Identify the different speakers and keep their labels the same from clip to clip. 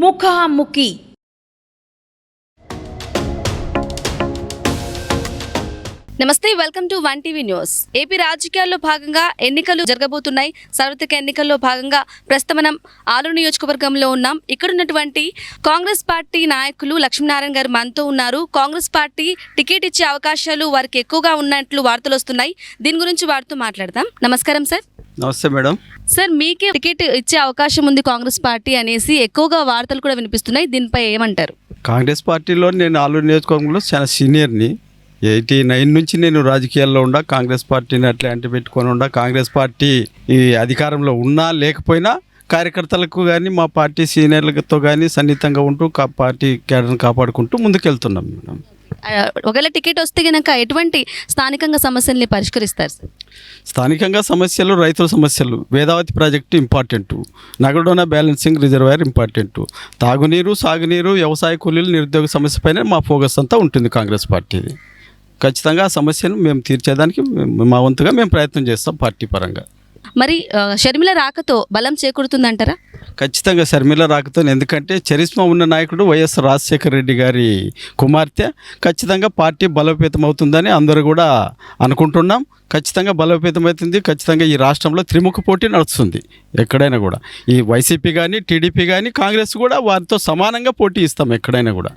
Speaker 1: ముఖాముఖి. నమస్తే, welcome to one TV news. AP రాజకీయాల్లో భాగంగా ఎన్నికలు జరగబోతున్నాయి. సార్వత్రిక ఎన్నికల్లో భాగంగా ప్రస్తుతం మనం ఆలూరు నియోజకవర్గంలో ఉన్నాం. ఇక్కడ ఉన్నటువంటి కాంగ్రెస్ పార్టీ నాయకులు లక్ష్మీనారాయణ గారు మనతో ఉన్నారు. కాంగ్రెస్ పార్టీ టికెట్ ఇచ్చే అవకాశాలు వారికి ఎక్కువగా ఉన్నట్లు వార్తలు వస్తున్నాయి. దీని గురించి వారితో మాట్లాడదాం. నమస్కారం సార్.
Speaker 2: నమస్తే మేడం.
Speaker 1: సార్, మీకే టికెట్ ఇచ్చే అవకాశం ఉంది కాంగ్రెస్ పార్టీ అనేసి ఎక్కువగా వార్తలు కూడా వినిపిస్తున్నాయి. దీనిపై ఏమంటారు?
Speaker 2: కాంగ్రెస్ పార్టీలో నేను ఆలూరు నియోజకవర్గంలో చాలా సీనియర్ని. 89 నుంచి నేను రాజకీయాల్లో ఉండా, కాంగ్రెస్ పార్టీని అట్లా అంటి పెట్టుకొని ఉండా. కాంగ్రెస్ పార్టీ ఈ అధికారంలో ఉన్నా లేకపోయినా కార్యకర్తలకు కానీ మా పార్టీ సీనియర్లతో కానీ సన్నిహితంగా ఉంటూ పార్టీ క్యాడర్ని కాపాడుకుంటూ ముందుకెళ్తున్నాం మేడం.
Speaker 1: ఒకవేళ టికెట్ వస్తే కనుక ఎటువంటి స్థానికంగా సమస్యల్ని పరిష్కరిస్తారు సార్?
Speaker 2: స్థానికంగా సమస్యలు, రైతుల సమస్యలు, Vedavathi project important, Nagadona balancing reservoir important, తాగునీరు, సాగునీరు, వ్యవసాయ కూలీలు, నిరుద్యోగ సమస్య పైన మా ఫోకస్ అంతా ఉంటుంది కాంగ్రెస్ పార్టీది. ఖచ్చితంగా ఆ సమస్యను మేము తీర్చేదానికి మా వంతుగా మేము ప్రయత్నం చేస్తాం పార్టీ పరంగా.
Speaker 1: మరి షర్మిల రాకతో బలం చేకూరుతుందంటారా?
Speaker 2: ఖచ్చితంగా షర్మిల రాకతో, ఎందుకంటే చరిష్మా ఉన్న నాయకుడు వైఎస్ రాజశేఖర రెడ్డి గారి కుమార్తె. ఖచ్చితంగా పార్టీ బలోపేతం అవుతుందని అందరూ కూడా అనుకుంటున్నాం. ఖచ్చితంగా బలోపేతం అవుతుంది. ఖచ్చితంగా ఈ రాష్ట్రంలో త్రిముఖ పోటీ నడుస్తుంది. ఎక్కడైనా కూడా ఈ వైసీపీ కానీ, టీడీపీ కానీ, కాంగ్రెస్ కూడా వారితో సమానంగా పోటీ ఇస్తాం ఎక్కడైనా కూడా.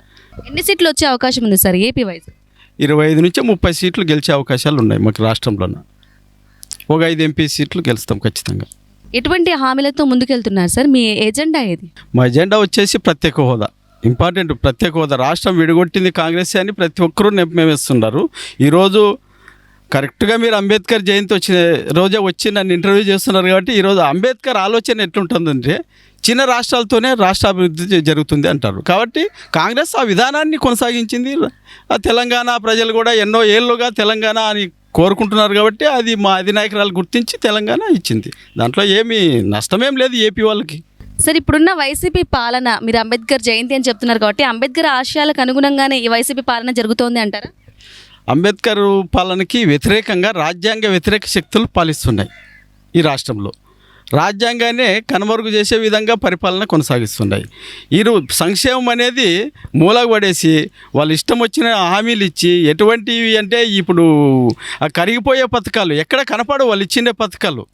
Speaker 1: ఎన్ని సీట్లు వచ్చే అవకాశం ఉంది సార్ ఏపీ వైజ్?
Speaker 2: 25 నుంచి 30 సీట్లు గెలిచే అవకాశాలు ఉన్నాయి మాకు రాష్ట్రంలోన. ఒక 5 ఎంపీ సీట్లు గెలుస్తాం ఖచ్చితంగా.
Speaker 1: ఎటువంటి హామీలతో ముందుకెళ్తున్నారు సార్? మీ ఎజెండా ఏది?
Speaker 2: మా ఎజెండా వచ్చేసి ప్రత్యేక హోదా ఇంపార్టెంట్. ప్రత్యేక హోదా రాష్ట్రం విడగొట్టింది కాంగ్రెస్ అని ప్రతి ఒక్కరూ నెప్పమేస్తున్నారు. ఈరోజు కరెక్ట్గా మీరు అంబేద్కర్ జయంతి వచ్చిన రోజే వచ్చి నన్ను ఇంటర్వ్యూ చేస్తున్నారు కాబట్టి ఈరోజు అంబేద్కర్ ఆలోచన ఎట్లుంటుందంటే చిన్న రాష్ట్రాలతోనే రాష్ట్రాభివృద్ధి జరుగుతుంది అంటారు. కాబట్టి కాంగ్రెస్ ఆ విధానాన్ని కొనసాగించింది. తెలంగాణ ప్రజలు కూడా ఎన్నో ఏళ్ళుగా తెలంగాణ అని కోరుకుంటున్నారు కాబట్టి అది మా అధినాయకురాలు గుర్తించి తెలంగాణ ఇచ్చింది. దాంట్లో ఏమీ నష్టమేం లేదు ఏపీ వాళ్ళకి.
Speaker 1: సార్, ఇప్పుడున్న వైసీపీ పాలన, మీరు అంబేద్కర్ జయంతి అని చెప్తున్నారు కాబట్టి అంబేద్కర్ ఆశయాలకు అనుగుణంగానే ఈ వైసీపీ పాలన జరుగుతోంది అంటారా?
Speaker 2: అంబేద్కర్ పాలనకి వ్యతిరేకంగా రాజ్యాంగ వ్యతిరేక శక్తులు పాలిస్తున్నాయి ఈ రాష్ట్రంలో. రాజ్యాంగాన్ని కనుమరుగు చేసే విధంగా పరిపాలన కొనసాగిస్తున్నాయి. సంక్షేమం అనేది మూలకు పడేసి వాళ్ళు ఇష్టం వచ్చిన హామీలు ఇచ్చి, ఎటువంటివి అంటే ఇప్పుడు కరిగిపోయే పథకాలు ఎక్కడ కనపడవు వాళ్ళు ఇచ్చిన పథకాలు.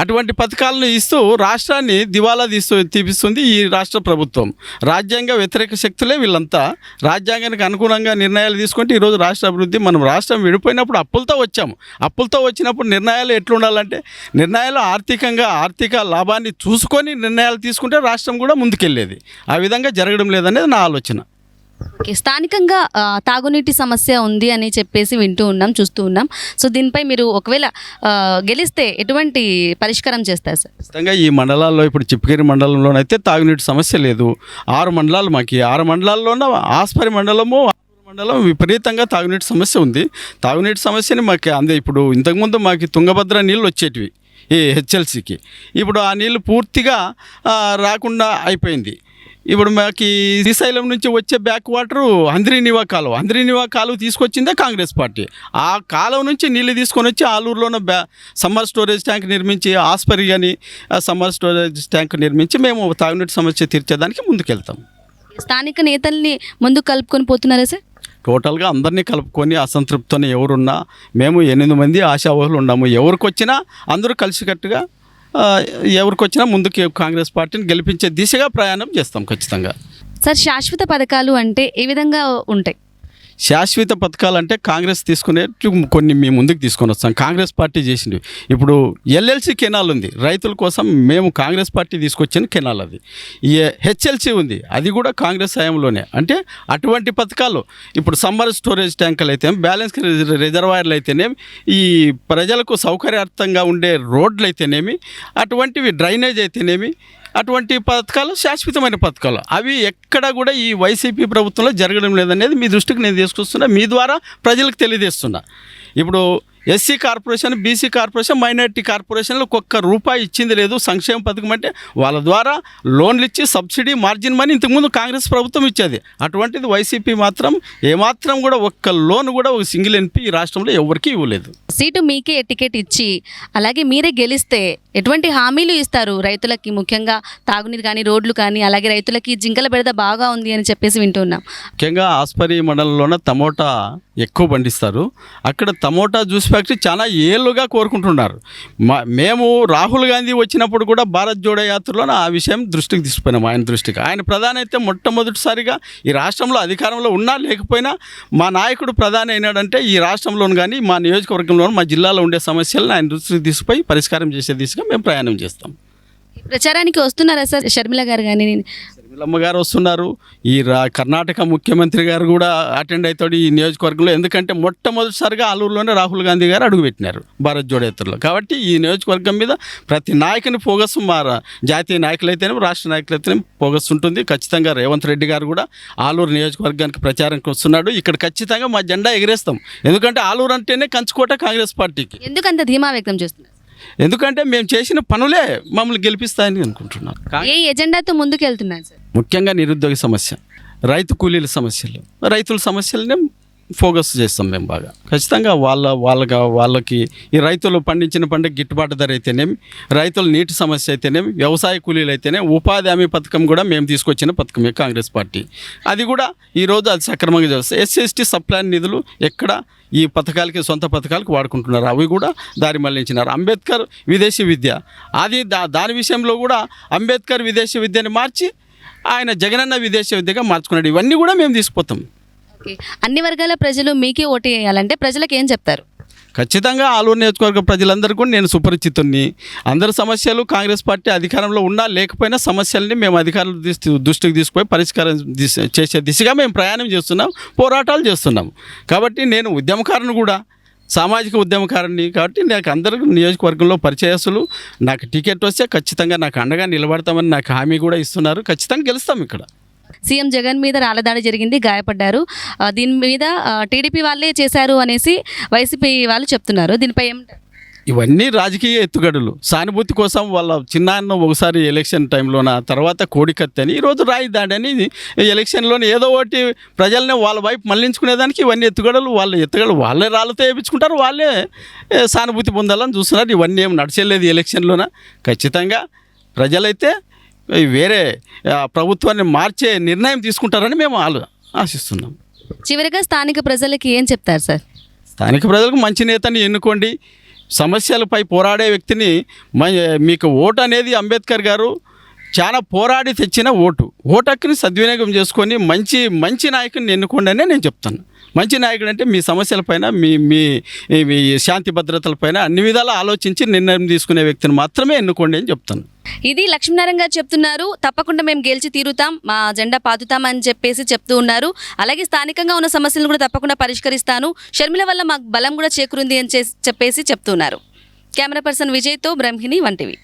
Speaker 2: అటువంటి పథకాలను ఇస్తూ రాష్ట్రాన్ని దివాలా తీపిస్తుంది ఈ రాష్ట్ర ప్రభుత్వం. రాజ్యాంగ వ్యతిరేక శక్తులే వీళ్ళంతా. రాజ్యాంగానికి అనుగుణంగా నిర్ణయాలు తీసుకుంటే ఈరోజు రాష్ట్ర అభివృద్ధి. మనం రాష్ట్రం విడిపోయినప్పుడు అప్పులతో వచ్చాము. అప్పులతో వచ్చినప్పుడు నిర్ణయాలు ఎట్లుండాలంటే నిర్ణయాలు ఆర్థిక లాభాన్ని చూసుకొని నిర్ణయాలు తీసుకుంటే రాష్ట్రం కూడా ముందుకెళ్ళేది. ఆ విధంగా జరగడం లేదనేది నా ఆలోచన.
Speaker 1: ఓకే, స్థానికంగా తాగునీటి సమస్య ఉంది అని చెప్పేసి వింటూ ఉన్నాం, చూస్తూ ఉన్నాం. సో దీనిపై మీరు ఒకవేళ గెలిస్తే ఎటువంటి పరిష్కారం చేస్తారు సార్?
Speaker 2: ఖచ్చితంగా ఈ మండలాల్లో ఇప్పుడు చిప్పగిరి మండలంలోనైతే తాగునీటి సమస్య లేదు. 6 మండలాలు మాకు. 6 మండలాల్లోనూ ఆస్పరి మండలం విపరీతంగా తాగునీటి సమస్య ఉంది. తాగునీటి సమస్యని మాకు ఇప్పుడు ఇంతకుముందు మాకు తుంగభద్ర నీళ్ళు వచ్చేటివి ఈ హెచ్ఎల్సీకి. ఇప్పుడు ఆ నీళ్ళు పూర్తిగా రాకుండా అయిపోయింది. ఇప్పుడు మాకు శ్రీశైలం నుంచి వచ్చే బ్యాక్ వాటరు హంద్రీనివా కాలువ తీసుకొచ్చిందే కాంగ్రెస్ పార్టీ. ఆ కాలువ నుంచి నీళ్ళు తీసుకొని వచ్చి ఆలూరులోనే సమ్మర్ స్టోరేజ్ ట్యాంక్ నిర్మించి, ఆస్పరి కానీ సమ్మర్ స్టోరేజ్ ట్యాంక్ నిర్మించి మేము తాగునీటి సమస్య తీర్చేదానికి ముందుకెళ్తాం.
Speaker 1: స్థానిక నేతల్ని ముందుకు కలుపుకొని పోతున్నారా సార్?
Speaker 2: టోటల్గా అందరినీ కలుపుకొని అసంతృప్తిని ఎవరున్నా మేము 8 మంది ఆశావాహులు ఉన్నాము. ఎవరికొచ్చినా అందరూ కలిసికట్టుగా ఎవరికొచ్చినా ముందుకు కాంగ్రెస్ పార్టీని గెలిపించే దిశగా ప్రయాణం చేస్తాం ఖచ్చితంగా.
Speaker 1: సార్, శాశ్వత పథకాలు అంటే ఏ విధంగా ఉంటాయి?
Speaker 2: శాశ్వత పథకాలు అంటే కాంగ్రెస్ తీసుకునే కొన్ని మేము ముందుకు తీసుకొని వస్తాం. కాంగ్రెస్ పార్టీ చేసింది. ఇప్పుడు ఎల్ఎల్సి కెనాల్ ఉంది రైతుల కోసం, మేము కాంగ్రెస్ పార్టీ తీసుకొచ్చిన కెనాల్ అది. ఈ హెచ్ఎల్సి ఉంది, అది కూడా కాంగ్రెస్ హయాంలోనే. అంటే అటువంటి పథకాలు ఇప్పుడు సమ్మర్ స్టోరేజ్ ట్యాంకులు అయితే, బ్యాలెన్స్ రిజర్వాయర్లు అయితేనేమి, ఈ ప్రజలకు సౌకర్యార్థంగా ఉండే రోడ్లు అయితేనేమి, అటువంటివి డ్రైనేజ్ అయితేనేమి, అటువంటి పథకాలు శాశ్వతమైన పథకాలు. అవి ఎక్కడ కూడా ఈ వైసీపీ ప్రభుత్వంలో జరగడం లేదనేది మీ దృష్టికి నేను తీసుకొస్తున్నా, మీ ద్వారా ప్రజలకు తెలియజేస్తున్నా. ఇప్పుడు SC corporation, BC corporation, minority కార్పొరేషన్లు ఒక్క రూపాయి ఇచ్చింది లేదు. సంక్షేమ పథకం అంటే వాళ్ళ ద్వారా లోన్లు ఇచ్చి సబ్సిడీ, మార్జిన్ మనీ ఇంతకుముందు కాంగ్రెస్ ప్రభుత్వం ఇచ్చేది. అటువంటిది వైసీపీ మాత్రం ఏమాత్రం కూడా ఒక్క లోన్ కూడా ఒక సింగిల్ ఎంపీ ఈ రాష్ట్రంలో ఎవరికీ ఇవ్వలేదు.
Speaker 1: సీటు మీకే టికెట్ ఇచ్చి అలాగే మీరే గెలిస్తే ఎటువంటి హామీలు ఇస్తారు రైతులకి, ముఖ్యంగా తాగునీరు కానీ రోడ్లు కానీ, అలాగే రైతులకి జింకల బెడద బాగా ఉంది అని చెప్పేసి వింటున్నాం.
Speaker 2: ముఖ్యంగా ఆస్పరి మండలంలోనే టమోటా ఎక్కువ పండిస్తారు. అక్కడ టమోటా జ్యూస్ ఫ్యాక్టరీ చాలా ఏళ్ళుగా కోరుకుంటున్నారు. మేము రాహుల్ గాంధీ వచ్చినప్పుడు కూడా భారత్ జోడో యాత్రలో ఆ విషయం దృష్టికి తీసుకుపోయినాం. ఆయన దృష్టికి ఆయన ప్రధాని అయితే మొట్టమొదటిసారిగా ఈ రాష్ట్రంలో అధికారంలో ఉన్నా లేకపోయినా మా నాయకుడు ప్రధాని అయినాడంటే ఈ రాష్ట్రంలోను కానీ మా నియోజకవర్గంలోను మా జిల్లాలో ఉండే సమస్యలను ఆయన దృష్టికి తీసుకుపోయి పరిష్కారం చేసే దిశగా మేము ప్రయాణం చేస్తాం.
Speaker 1: ప్రచారానికి వస్తున్నారా సార్ షర్మిల గారు కానీ?
Speaker 2: షర్మిలమ్మ గారు వస్తున్నారు. ఈ కర్ణాటక ముఖ్యమంత్రి గారు కూడా అటెండ్ అవుతాడు ఈ నియోజకవర్గంలో. ఎందుకంటే మొట్టమొదటిసారిగా ఆలూరులోనే రాహుల్ గాంధీ గారు అడుగుపెట్టినారు భారత్ జోడో యాత్రలో. కాబట్టి ఈ నియోజకవర్గం మీద ప్రతి నాయకుని ఫోకస్ మా జాతీయ నాయకులైతేనే రాష్ట్ర నాయకులైతేనే ఫోకస్ ఉంటుంది. ఖచ్చితంగా రేవంత్ రెడ్డి గారు కూడా ఆలూరు నియోజకవర్గానికి ప్రచారానికి వస్తున్నాడు. ఇక్కడ ఖచ్చితంగా మా జెండా ఎగిరేస్తాం. ఎందుకంటే ఆలూరు అంటేనే కంచుకోట కాంగ్రెస్ పార్టీకి.
Speaker 1: ఎందుకంత ధీమా వ్యక్తం చేస్తున్నారు?
Speaker 2: ఎందుకంటే మేము చేసిన పనులే మమ్మల్ని గెలిపిస్తాయని అనుకుంటున్నాను.
Speaker 1: ఏ ఎజెండాతో ముందుకు వెళ్తున్నారు సార్?
Speaker 2: ముఖ్యంగా నిరుద్యోగ సమస్య, రైతు కూలీల సమస్యలు, రైతుల సమస్యలనే ఫోకస్ చేస్తాం మేము బాగా. ఖచ్చితంగా వాళ్ళకి ఈ రైతులు పండించిన పంట గిట్టుబాటు ధర అయితేనేమి, రైతుల నీటి సమస్య అయితేనేమి, వ్యవసాయ కూలీలు అయితేనే, ఉపాధి హామీ పథకం కూడా మేము తీసుకొచ్చిన పథకమే కాంగ్రెస్ పార్టీ. అది కూడా ఈరోజు అది సక్రమంగా చేస్తాం. ఎస్సీ సప్లాన్ నిధులు ఎక్కడ ఈ పథకాలకి సొంత పథకాలకు వాడుకుంటున్నారు, అవి కూడా దారి మళ్లించినారు. అంబేద్కర్ విదేశీ విద్య, అది దాని విషయంలో కూడా అంబేద్కర్ విదేశీ విద్యని మార్చి ఆయన జగనన్న విదేశీ విద్యగా మార్చుకున్నాడు. ఇవన్నీ కూడా మేము తీసుకుపోతాం.
Speaker 1: ఓకే, అన్ని వర్గాల ప్రజలు మీకే ఓటు వేయాలంటే ప్రజలకు ఏం చెప్తారు?
Speaker 2: ఖచ్చితంగా ఆలూరు నియోజకవర్గ ప్రజలందరూ కూడా నేను సుపరిచితుణ్ణి. అందరి సమస్యలు కాంగ్రెస్ పార్టీ అధికారంలో ఉన్నా లేకపోయినా సమస్యల్ని మేము అధికారుల దృష్టికి తీసుకుపోయి పరిష్కారం చేసే దిశగా మేము ప్రయాణం చేస్తున్నాం, పోరాటాలు చేస్తున్నాం. కాబట్టి నేను ఉద్యమకారుని కూడా, సామాజిక ఉద్యమకారుని. కాబట్టి నాకు అందరూ నియోజకవర్గంలో పరిచయస్తులు. నాకు టికెట్ వస్తే ఖచ్చితంగా నాకు అండగా నిలబడతామని నాకు హామీ కూడా ఇస్తున్నారు. ఖచ్చితంగా గెలుస్తాం. ఇక్కడ
Speaker 1: సీఎం జగన్ మీద రాళ్లదాడి జరిగింది, గాయపడ్డారు. దీని మీద టీడీపీ వాళ్ళే చేశారు అనేసి వైసీపీ వాళ్ళు చెప్తున్నారు. దీనిపై ఏమంటారు?
Speaker 2: ఇవన్నీ రాజకీయ ఎత్తుగడలు. సానుభూతి కోసం వాళ్ళ చిన్నాన్న ఒకసారి ఎలక్షన్ టైంలోన, తర్వాత కోడికత్తి అని, ఈరోజు రాయి దాడి అని ఎలక్షన్లోనే ఏదో ఒకటి ప్రజల్ని వాళ్ళ వైపు మళ్లించుకునేదానికి ఇవన్నీ ఎత్తుగడలు. వాళ్ళే రాళ్ళతో వేయించుకుంటారు, వాళ్ళే సానుభూతి పొందాలని చూస్తున్నారు. ఇవన్నీ ఏం నడిచేలేదు ఎలక్షన్లోన. ఖచ్చితంగా ప్రజలైతే వేరే ప్రభుత్వాన్ని మార్చే నిర్ణయం తీసుకుంటారని మేము ఆశిస్తున్నాం.
Speaker 1: చివరిగా స్థానిక ప్రజలకి ఏం చెప్తారు సార్?
Speaker 2: స్థానిక ప్రజలకు మంచి నేతని ఎన్నుకోండి. సమస్యలపై పోరాడే వ్యక్తిని, మీకు ఓటు అనేది అంబేద్కర్ గారు చాలా పోరాడి తెచ్చిన ఓటు హక్కుని సద్వినియోగం చేసుకొని మంచి నాయకుడిని ఎన్నుకోండి అనే నేను చెప్తాను. మంచి నాయకుడు అంటే మీ సమస్యలపైన, మీ శాంతి భద్రతలపైన అన్ని విధాలా ఆలోచించి నిర్ణయం తీసుకునే వ్యక్తిని మాత్రమే ఎన్నుకోండి అని చెప్తాను.
Speaker 1: ఇది లక్ష్మీనారాయణ గారు చెప్తున్నారు. తప్పకుండా మేము గెలిచి తీరుతాం, మా జెండా పాతుతాం అని చెప్పేసి చెప్తూ ఉన్నారు. అలాగే స్థానికంగా ఉన్న సమస్యలను కూడా తప్పకుండా పరిష్కరిస్తాను, షర్మిల వల్ల మాకు బలం కూడా చేకూరింది అని చెప్పేసి చెప్తున్నారు. కెమెరా పర్సన్ విజయ్తో బ్రహ్మిణి, 1 టీవీ.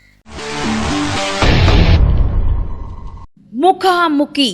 Speaker 3: ముఖాముఖి